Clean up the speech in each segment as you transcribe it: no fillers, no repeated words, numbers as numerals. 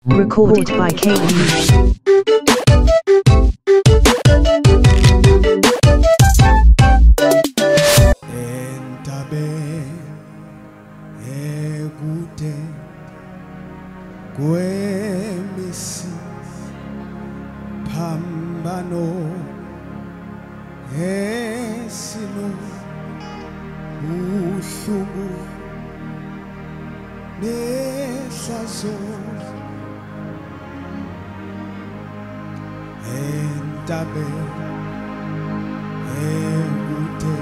Recorded by KU. Gwemisi Pambano Esino Uhlungu Nesazo Entabe Egute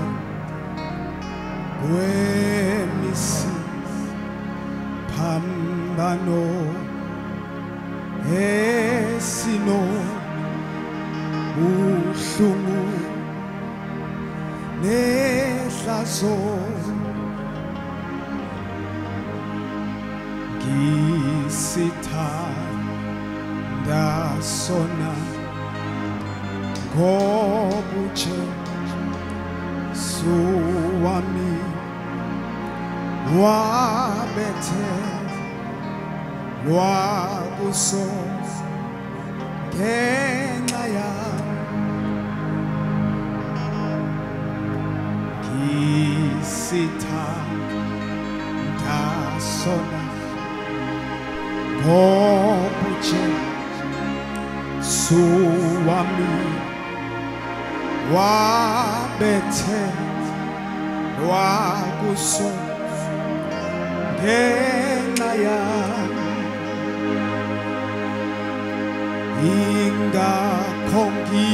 Gwemisi Pambano Esino Uhlungu Nehlazo Ngisithanda sona Ngobutshe suwami Wabethe Lwabuso ngenxa yami ngisithanda sona ngobutshe suwami wabethe lwabuso ngenxa yami Ingakhongi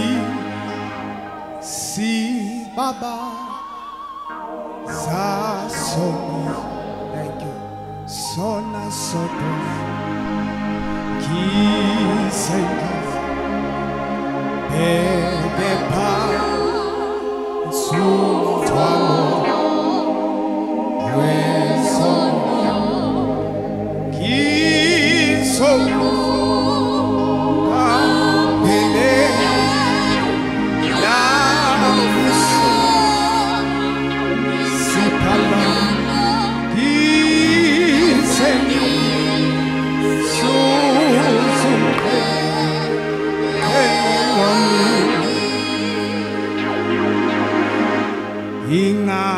sibaba zasona thank you sona soto kisengi bebepa sutwalo wesona kisono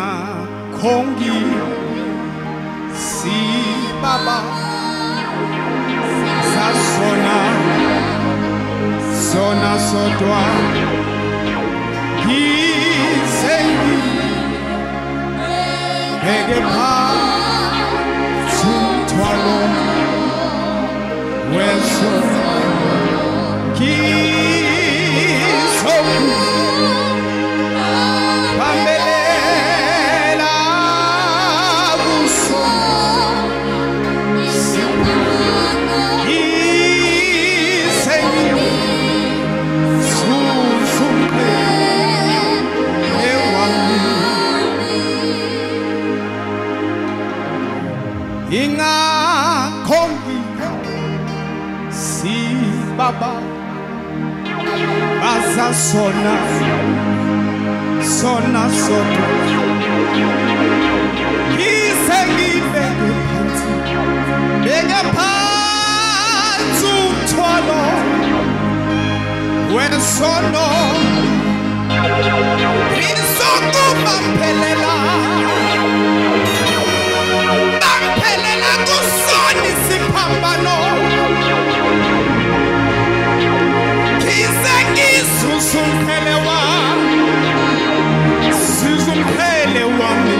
Ingakhongi sibaba sasona sona sodwa kisengi begepa sumthwalo weso kisoku Ingakhongi sibaba bazasona sona soto isengibeke phansi beke phansi umthwalo wesono isokubambelela kusoni siphambano kisengizuzumphele wami sizumphele wami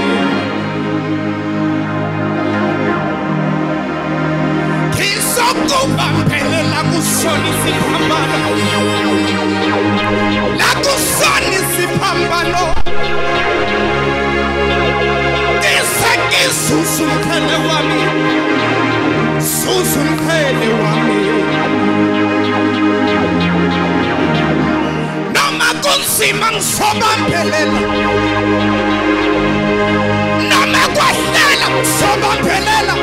kisokubambelela kusoni siphambano la kusoni siphambano kisengizuzumphele wami Susumphele wami Noma kunzima ngisobambelela Noma kwahlela ngisobambelela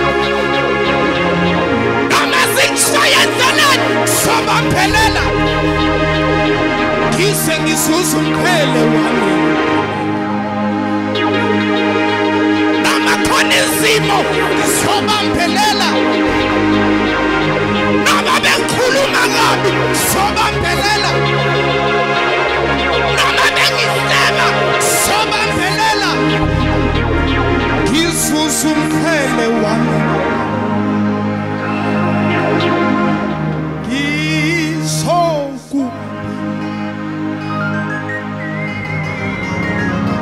Noma zingishaya endleleni ngisobambelela Kisengizuzumphele wami Noma khona izimo ngisobambelela Noma ngingabi sobambelela noma bengisema sobambelela ngizuza umqhele wami ngizoku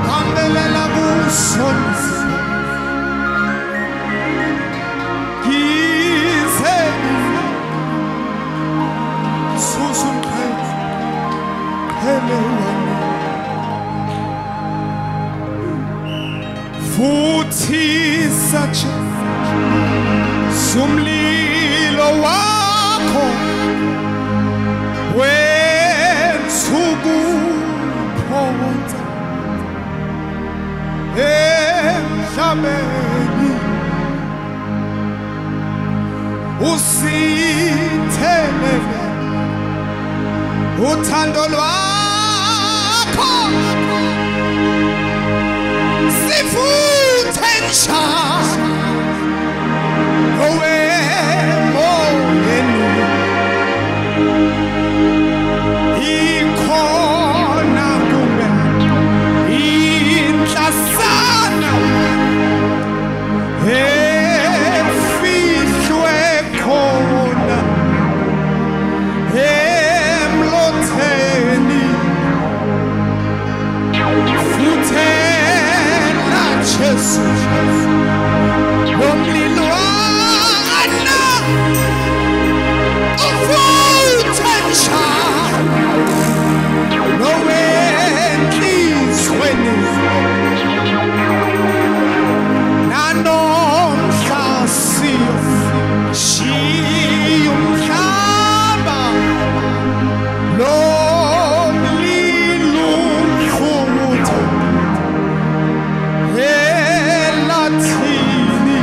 bambelela kuso futhi satshe sumlilo wakho wensuku photha emhlabeni usithelele uthando lwakho sifuthe njalo owemoyeni ikhona kumbe intlasana efihlwe khona emlotheni futhela Jesu lomlilwana ufuthe njalo nowenhlizweni nanomhla siyoshiya umhlaba lomlilo umfutho elathini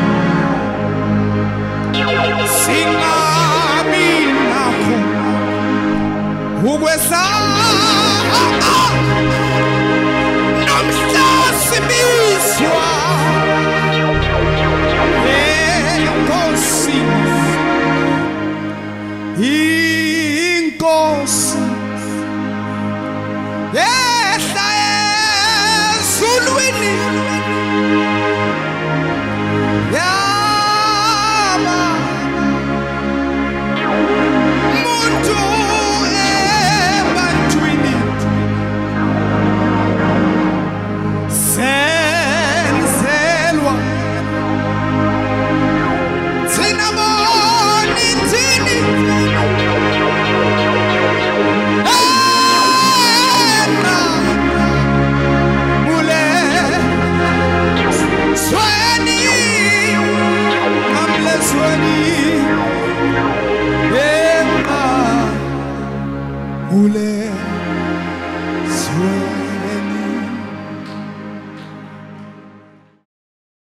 singabi nakho ukwesaba nomhla sibizwa inkosi yehla ezulwini yaba muntu ebantwini senzelwa thina boni thini Ule swear